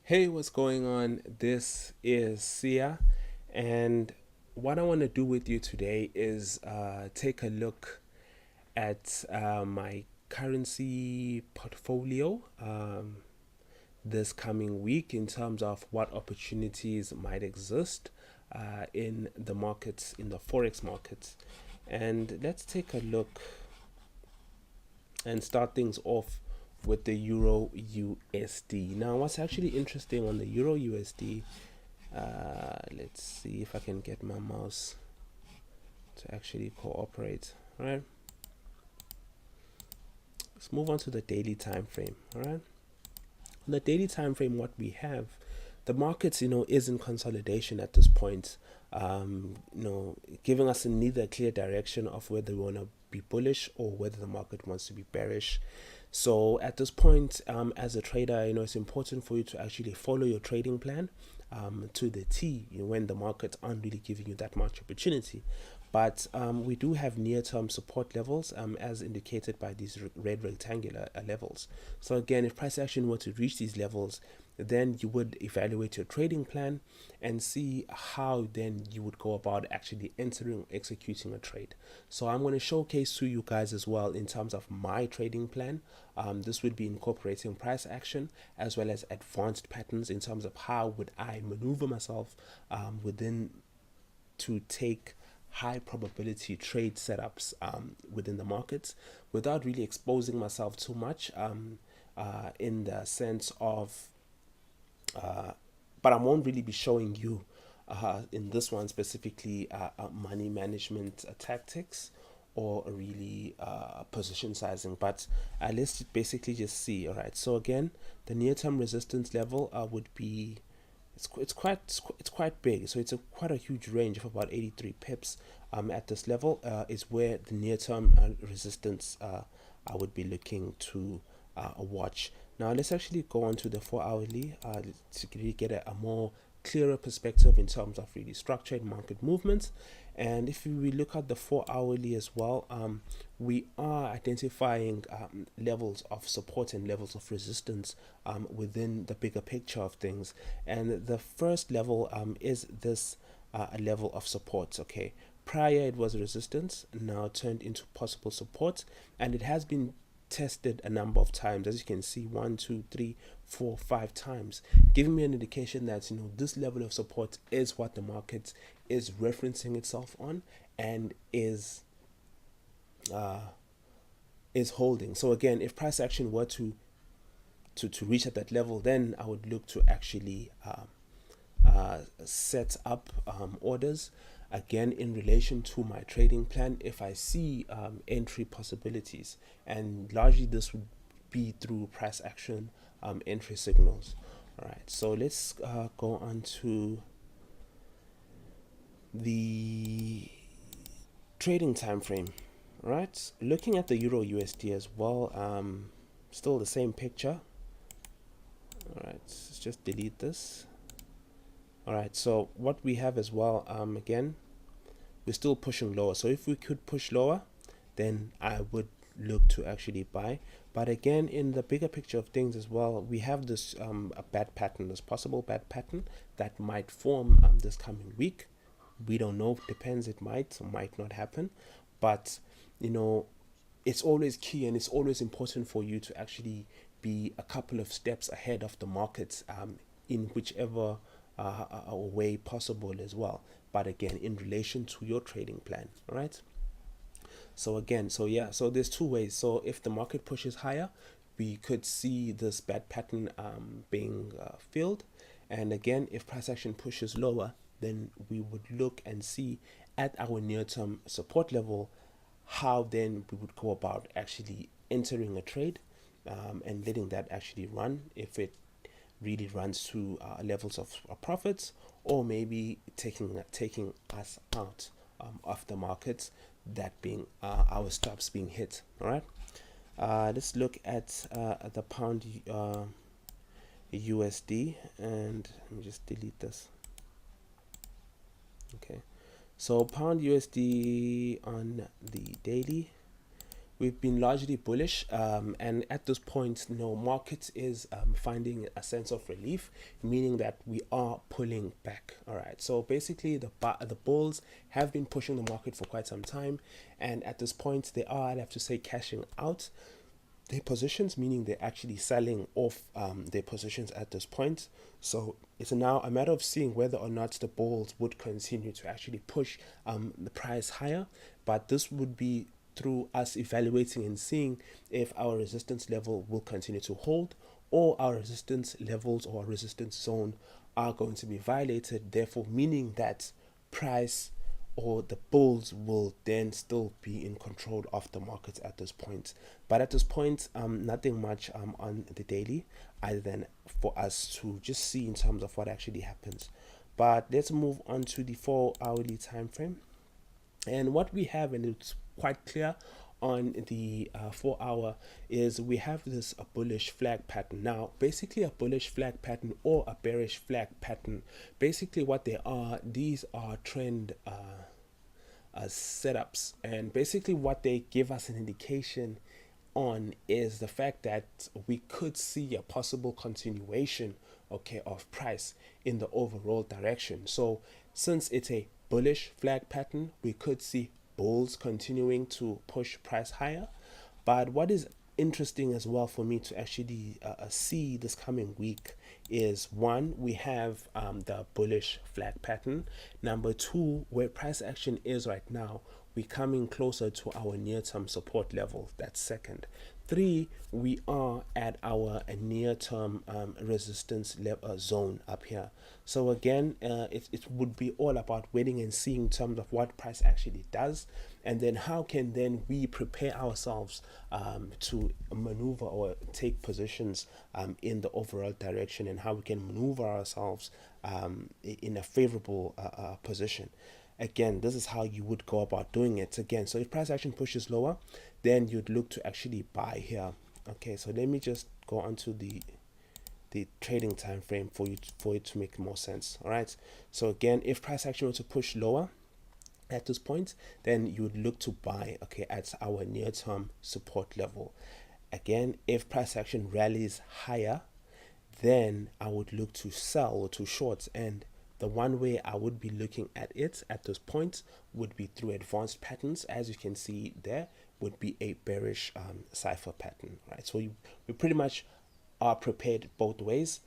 Hey, what's going on? This is Sia, and what I want to do with you today is take a look at my currency portfolio this coming week in terms of what opportunities might exist in the markets, in the Forex markets. And let's take a look and start things off with the Euro USD. Now, what's actually interesting on the Euro USD, let's see if I can get my mouse to actually cooperate. All right, let's move on to the daily time frame. All right, on the daily time frame, what we have, the markets, is in consolidation at this point. Giving us neither clear direction of whether we want to be bullish or whether the market wants to be bearish. So at this point, as a trader, it's important for you to actually follow your trading plan to the T, when the markets aren't really giving you that much opportunity. But we do have near-term support levels as indicated by these red rectangular levels. So again, if price action were to reach these levels, then you would evaluate your trading plan and see how then you would go about actually entering, executing a trade. So I'm going to showcase to you guys as well in terms of my trading plan. This would be incorporating price action as well as advanced patterns in terms of how would I maneuver myself within to take high probability trade setups within the markets without really exposing myself too much in the sense of but I won't really be showing you in this one specifically money management tactics or really position sizing, but let's basically just see. All right, so again, the near-term resistance level would be it's quite big, so it's quite a huge range of about 83 pips at this level is where the near-term resistance I would be looking to watch. Now let's actually go on to the 4 hourly to really get a more clearer perspective in terms of really structured market movements. And if we look at the 4 hourly as well, we are identifying levels of support and levels of resistance within the bigger picture of things. And the first level is this a level of support. Okay, prior it was resistance, now turned into possible support, and it has been tested a number of times, as you can see, 1, 2, 3, 4, 5 times, giving me an indication that this level of support is what the market is referencing itself on and is holding. So again, if price action were to reach at that level, then I would look to actually set up orders again in relation to my trading plan if I see entry possibilities, and largely this would be through price action entry signals. All right, so let's go on to the trading time frame. Right, looking at the Euro USD as well, still the same picture. All right, let's just delete this. All right, so what we have as well, again, we're still pushing lower. So if we could push lower, then I would look to actually buy. But again, in the bigger picture of things as well, we have this a bad pattern, this possible bad pattern that might form this coming week. We don't know, depends, it might or might not happen. But it's always key and it's always important for you to actually be a couple of steps ahead of the markets in whichever way possible as well, but again in relation to your trading plan. All right, so again, so there's two ways. So if the market pushes higher, we could see this bad pattern being filled, and again, if price action pushes lower, then we would look and see at our near-term support level how then we would go about actually entering a trade and letting that actually run if it really runs to levels of profits, or maybe taking us out of the markets, that being our stops being hit. All right, let's look at the pound USD, and let me just delete this. Okay, so pound USD on the daily, we've been largely bullish, and at this point, market is finding a sense of relief, meaning that we are pulling back. All right, so basically, the bulls have been pushing the market for quite some time, and at this point, they are, I'd have to say, cashing out their positions, meaning they're actually selling off their positions at this point. So it's now a matter of seeing whether or not the bulls would continue to actually push the price higher. But this would be through us evaluating and seeing if our resistance level will continue to hold, or our resistance levels or resistance zone are going to be violated, therefore meaning that price or the bulls will then still be in control of the markets at this point. But at this point, nothing much on the daily, other than for us to just see in terms of what actually happens. But let's move on to the 4 hourly time frame. And what we have, and it's quite clear on the 4 hour, is we have this a bullish flag pattern. Now, basically a bullish flag pattern or a bearish flag pattern, basically what they are, these are trend setups, and basically what they give us an indication on is the fact that we could see a possible continuation, okay, of price in the overall direction. So since it's a bullish flag pattern, we could see bulls continuing to push price higher. But what is interesting as well for me to actually see this coming week is, one, we have the bullish flag pattern. Number two, where price action is right now, we're coming closer to our near-term support level. That's second. Three, we are at our near-term resistance zone up here. So again, it would be all about waiting and seeing in terms of what price actually does, and then how can then we prepare ourselves to maneuver or take positions in the overall direction, and how we can maneuver ourselves in a favorable position. Again, this is how you would go about doing it. Again, so if price action pushes lower, then you'd look to actually buy here. Okay, so let me just go on to the trading time frame for it to make more sense. All right, so again, if price action were to push lower at this point, then you would look to buy, okay, at our near-term support level. Again, if price action rallies higher, then I would look to sell or to short. And the one way I would be looking at it at this point would be through advanced patterns. As you can see there, would be a bearish cipher pattern, right? So we pretty much are prepared both ways.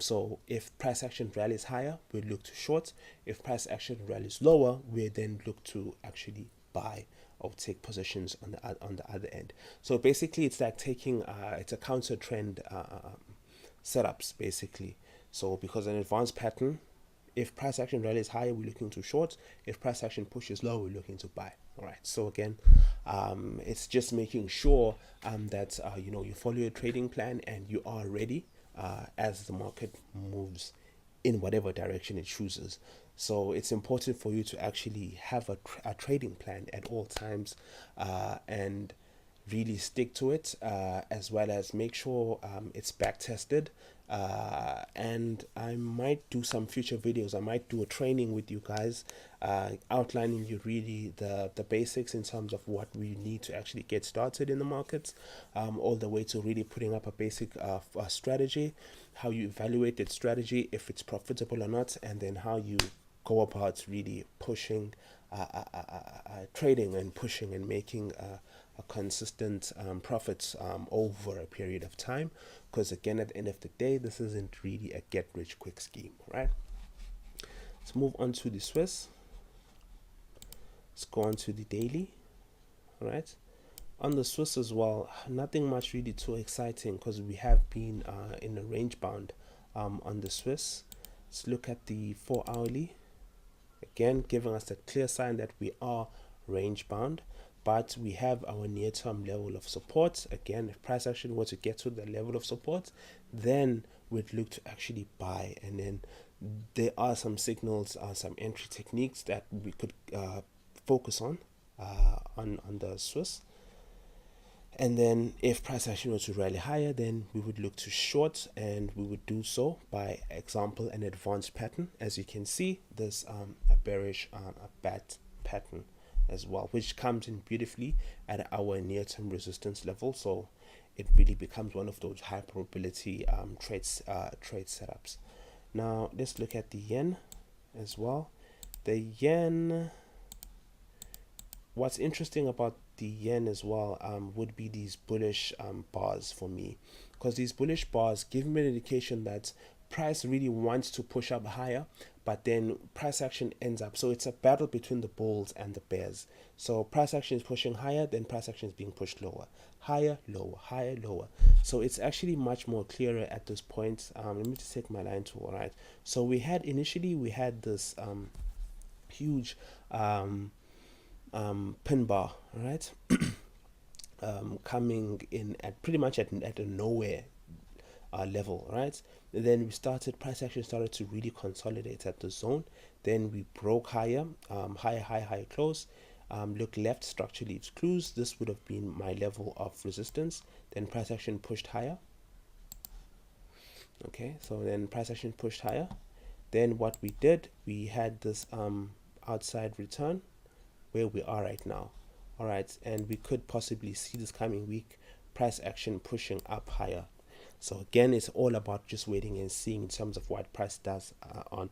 So if price action rallies higher, we look to short. If price action rallies lower, we then look to actually buy or take positions on the other end. So basically, it's like taking it's a counter trend setups basically. So because an advanced pattern, if price action rallies higher, we're looking to short. If price action pushes low, we're looking to buy. All right. So again, it's just making sure that you follow your trading plan and you are ready as the market moves in whatever direction it chooses. So it's important for you to actually have a trading plan at all times, and really stick to it, as well as make sure it's back tested. And I might do some future videos. I might do a training with you guys, outlining you really the basics in terms of what we need to actually get started in the markets, all the way to really putting up a basic strategy, how you evaluate that strategy, if it's profitable or not, and then how you go about really pushing, trading and pushing and making a consistent profits over a period of time. Because again, at the end of the day, this isn't really a get rich quick scheme, right? Let's move on to the Swiss. Let's go on to the daily. All right, on the Swiss as well, nothing much really too exciting, because we have been in a range bound on the Swiss. Let's look at the 4 hourly. Again, giving us a clear sign that we are range bound, but we have our near-term level of support. Again, if price action were to get to the level of support, then we'd look to actually buy. And then there are some signals, some entry techniques that we could focus on the Swiss. And then if price action were to rally higher, then we would look to short, and we would do so by example an advanced pattern. As you can see, there's a bearish a bat pattern. as well, which comes in beautifully at our near-term resistance level. So it really becomes one of those high probability trade setups. Now let's look at the yen as well. The yen, what's interesting about the yen as well would be these bullish bars for me, because these bullish bars give me an indication that price really wants to push up higher, but then price action ends up, so it's a battle between the bulls and the bears. So price action is pushing higher, then price action is being pushed lower, higher, lower, higher, lower. So it's actually much more clearer at this point. Let me just take my line tool. All right, so we had this huge pin bar, right? Coming in at pretty much at a nowhere level, right? And then price action started to really consolidate at the zone. Then we broke higher, higher close. Look left, structure leaves clues. This would have been my level of resistance. Then price action pushed higher. Okay, so then price action pushed higher. Then what we did, we had this outside return where we are right now. All right, and we could possibly see this coming week, price action pushing up higher. So again, it's all about just waiting and seeing in terms of what price does on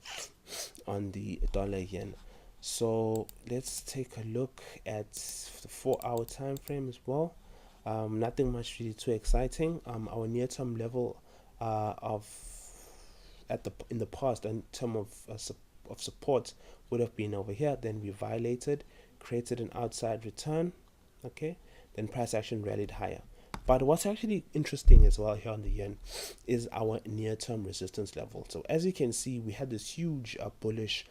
the dollar yen. So let's take a look at the 4-hour time frame as well. Nothing much really too exciting. Our near-term level in the past in terms of support would have been over here. Then we violated, created an outside return. Okay, then price action rallied higher. But what's actually interesting as well here on the yen is our near-term resistance level. So as you can see, we had this huge bullish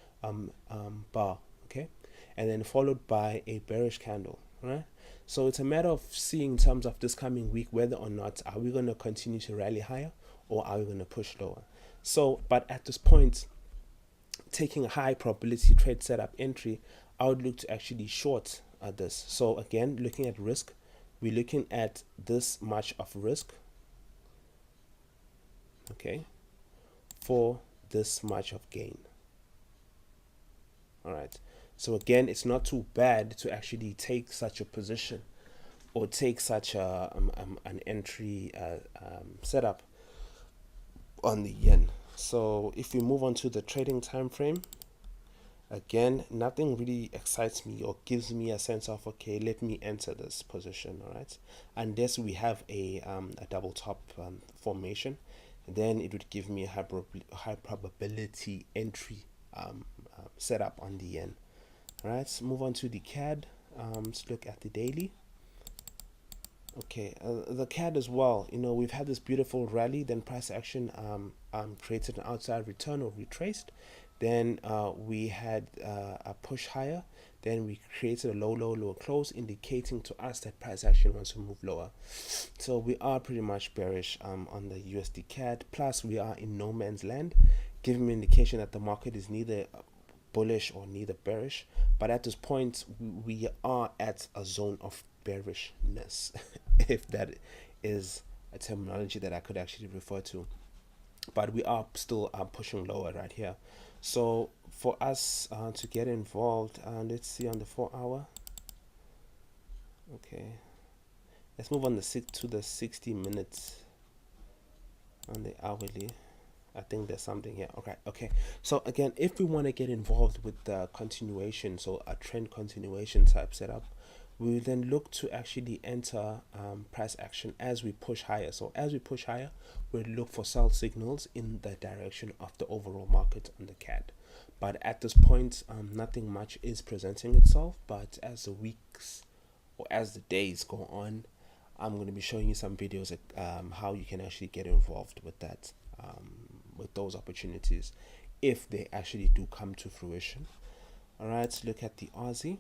bar, okay, and then followed by a bearish candle, right? So it's a matter of seeing in terms of this coming week whether or not are we going to continue to rally higher or are we going to push lower. So, but at this point, taking a high probability trade setup entry, I would look to actually short this. So again, looking at risk, we're looking at this much of risk, okay, for this much of gain. All right, so again, it's not too bad to actually take such a position or take such an entry setup on the yen. So if we move on to the trading time frame, again, nothing really excites me or gives me a sense of, okay, let me enter this position, all right? Unless we have a double top formation, then it would give me a high probability entry setup on the yen. All right, let's move on to the CAD. Let's look at the daily. Okay, the CAD as well, you know, we've had this beautiful rally, then price action created an outside return or retraced. Then we had a push higher. Then we created a lower close, indicating to us that price action wants to move lower. So we are pretty much bearish on the USD CAD. Plus, we are in no man's land, giving me an indication that the market is neither bullish or neither bearish. But at this point, we are at a zone of bearishness, if that is a terminology that I could actually refer to. But we are still pushing lower right here. So for us to get involved, let's see on the 4-hour. Okay, let's move on to the 60 minutes on the hourly. I think there's something here. Okay. So again, if we want to get involved with the continuation, so a trend continuation type setup, we will then look to actually enter price action as we push higher. So as we push higher, we'll look for sell signals in the direction of the overall market on the CAD. But at this point, nothing much is presenting itself. But as the weeks or as the days go on, I'm going to be showing you some videos at how you can actually get involved with that, with those opportunities, if they actually do come to fruition. All right, let's look at the Aussie.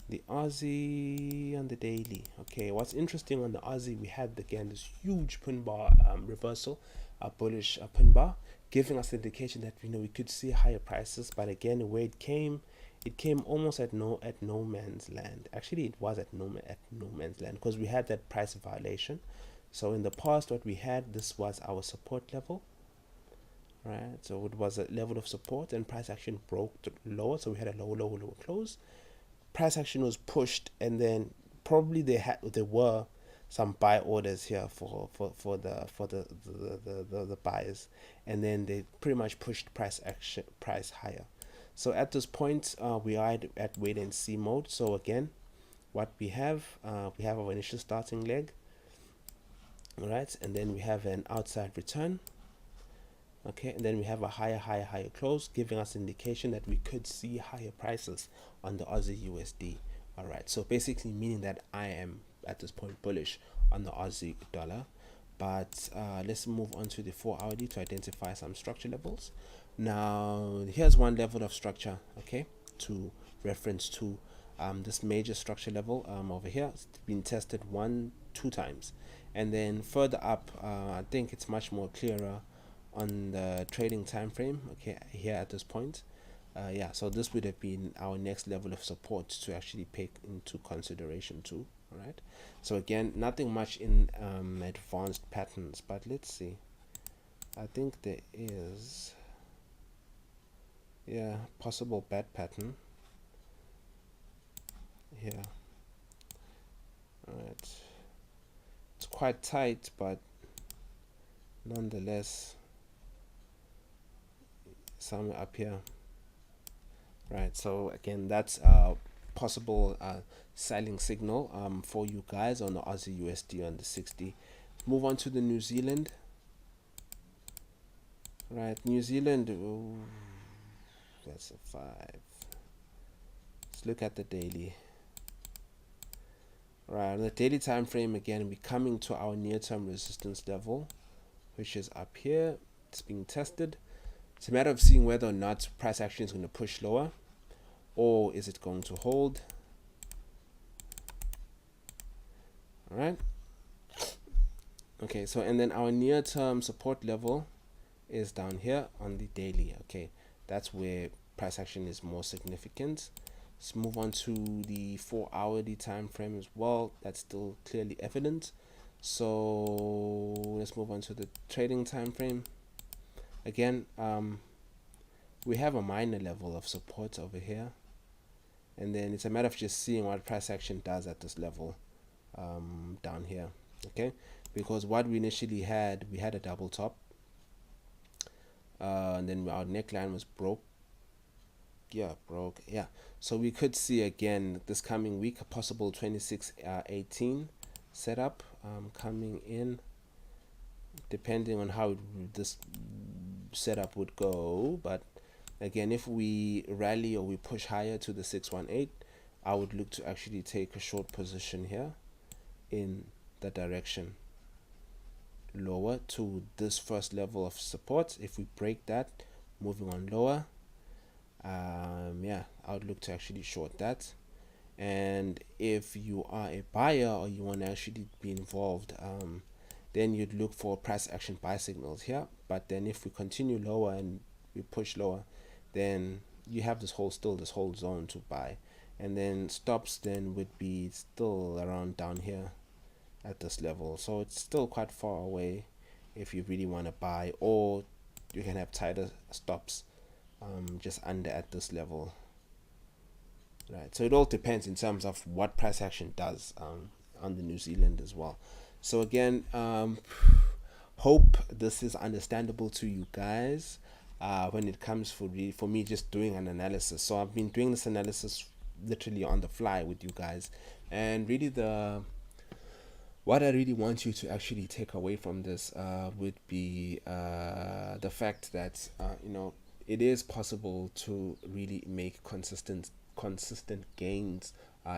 The Aussie on the daily. Okay, what's interesting on the Aussie, we had again this huge pin bar reversal, a bullish pin bar, giving us the indication that we could see higher prices. But again, where it came almost at no man's land. Actually, it was at no man's land, because we had that price violation. So in the past, what we had, this was our support level, right? So it was a level of support, and price action broke lower, so we had a lower close. price action was pushed, and then probably there were some buy orders here for the buyers, and then they pretty much pushed price higher. So at this point, we are at wait and see mode. So again, what we have our initial starting leg, all right, and then we have an outside return. Okay, and then we have a higher close, giving us indication that we could see higher prices on the Aussie USD. All right, so basically meaning that I am at this point bullish on the Aussie dollar. But let's move on to the 4-hourly to identify some structure levels. Now here's one level of structure, okay, to reference to this major structure level over here. It's been tested 2 times, and then further up, I think it's much more clearer on the trading time frame, okay, here at this point. Yeah, so this would have been our next level of support to actually take into consideration too. All right, so again, nothing much in advanced patterns, but let's see. I think there is, yeah, possible bad pattern here. All right, it's quite tight, but nonetheless somewhere up here. Right, so again, that's a possible selling signal for you guys on the Aussie USD on the 60. Move on to the New Zealand. Right, New Zealand, ooh, that's a 5. Let's look at the daily. Right, on the daily time frame, again, we're coming to our near-term resistance level, which is up here. It's being tested. It's a matter of seeing whether or not price action is going to push lower, or is it going to hold. All right, okay, so and then our near-term support level is down here on the daily. Okay, that's where price action is more significant. Let's move on to the 4-hourly time frame as well. That's still clearly evident. So let's move on to the trading time frame. Again, we have a minor level of support over here, and then it's a matter of just seeing what price action does at this level down here. Okay, because what we initially had, we had a double top, and then our neckline was broke. Yeah, so we could see again this coming week a possible 26.18 setup coming in, depending on how this setup would go. But again, if we rally or we push higher to the 618, I would look to actually take a short position here in the direction lower to this first level of support. If we break that, moving on lower, yeah, I would look to actually short that. And if you are a buyer or you want to actually be involved, then you'd look for price action buy signals here. But then if we continue lower and we push lower, then you have this whole zone to buy, and then stops then would be still around down here at this level. So it's still quite far away if you really want to buy, or you can have tighter stops just under at this level. Right, so it all depends in terms of what price action does on the New Zealand as well. So again, hope this is understandable to you guys when it comes for me just doing an analysis. So I've been doing this analysis literally on the fly with you guys, and really what I really want you to actually take away from this would be the fact that it is possible to really make consistent gains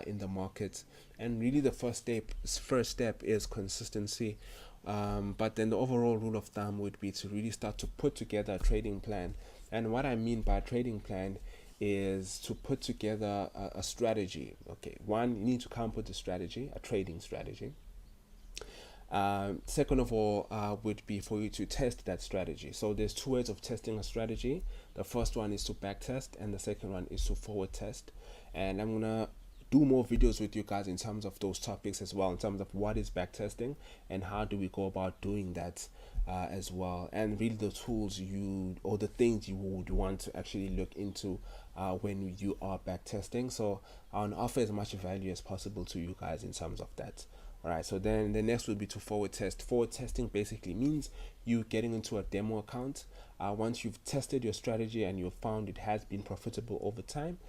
in the market, and really the first step is consistency. But then the overall rule of thumb would be to really start to put together a trading plan. And what I mean by trading plan is to put together a strategy. Okay, one, you need to come up with a trading strategy. Second of all, would be for you to test that strategy. So there's 2 ways of testing a strategy. The first one is to back test, and the second one is to forward test. And I'm gonna do more videos with you guys in terms of those topics as well, in terms of what is backtesting and how do we go about doing that as well, and really the tools you or the things you would want to actually look into when you are backtesting. So I want to offer as much value as possible to you guys in terms of that. All right, so then the next would be to forward test. Forward testing basically means you getting into a demo account. Once you've tested your strategy and you've found it has been profitable over time,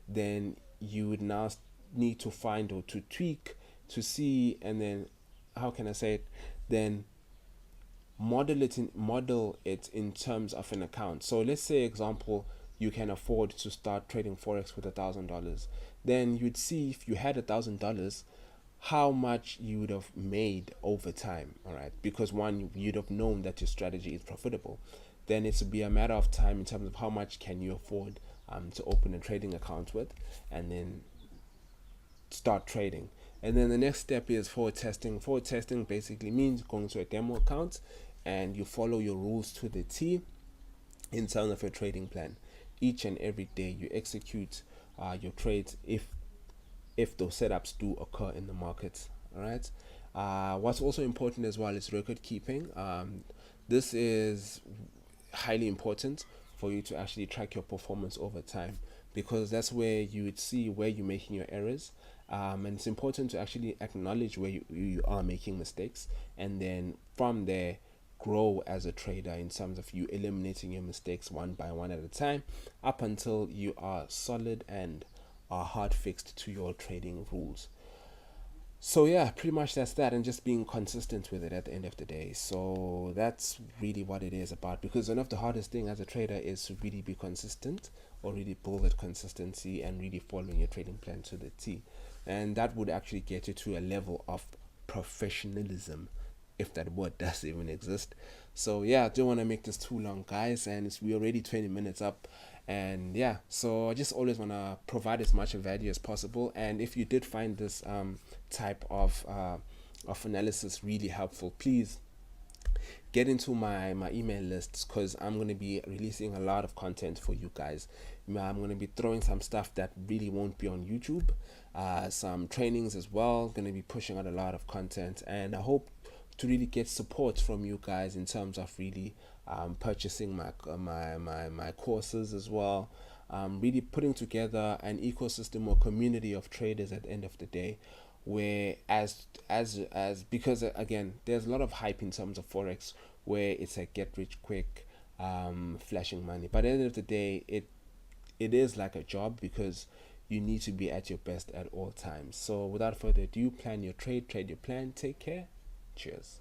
then you would now need to find or to tweak to see, and then how can I say it? Then model it in terms of an account. So let's say example, you can afford to start trading forex with $1,000. Then you'd see if you had $1,000, how much you would have made over time. All right, because one, you'd have known that your strategy is profitable. Then it's to be a matter of time in terms of how much can you afford to open a trading account with, and then start trading. And then the next step is forward testing. Forward testing basically means going to a demo account and you follow your rules to the T in terms of your trading plan. Each and every day you execute your trades if those setups do occur in the market. All right. What's also important as well is record keeping. This is highly important for you to actually track your performance over time, because that's where you would see where you're making your errors. And it's important to actually acknowledge where you are making mistakes, and then from there grow as a trader in terms of you eliminating your mistakes one by one at a time, up until you are solid and are hard fixed to your trading rules. So yeah, pretty much that's that, and just being consistent with it at the end of the day. So that's really what it is about, because one of the hardest thing as a trader is to really be consistent, or really build that consistency and really following your trading plan to the T. And that would actually get you to a level of professionalism, if that word does even exist. So yeah, I don't want to make this too long, guys, and we're already 20 minutes up. And yeah, so I just always want to provide as much value as possible. And if you did find this type of analysis really helpful, please get into my email lists, because I'm going to be releasing a lot of content for you guys. I'm going to be throwing some stuff that really won't be on YouTube, some trainings as well. Going to be pushing out a lot of content, and I hope to really get support from you guys in terms of really purchasing my courses as well. Really putting together an ecosystem or community of traders at the end of the day, where as because again, there's a lot of hype in terms of forex, where it's a get rich quick flashing money, but at the end of the day, it is like a job, because you need to be at your best at all times. So without further ado, plan your trade your plan. Take care. Cheers.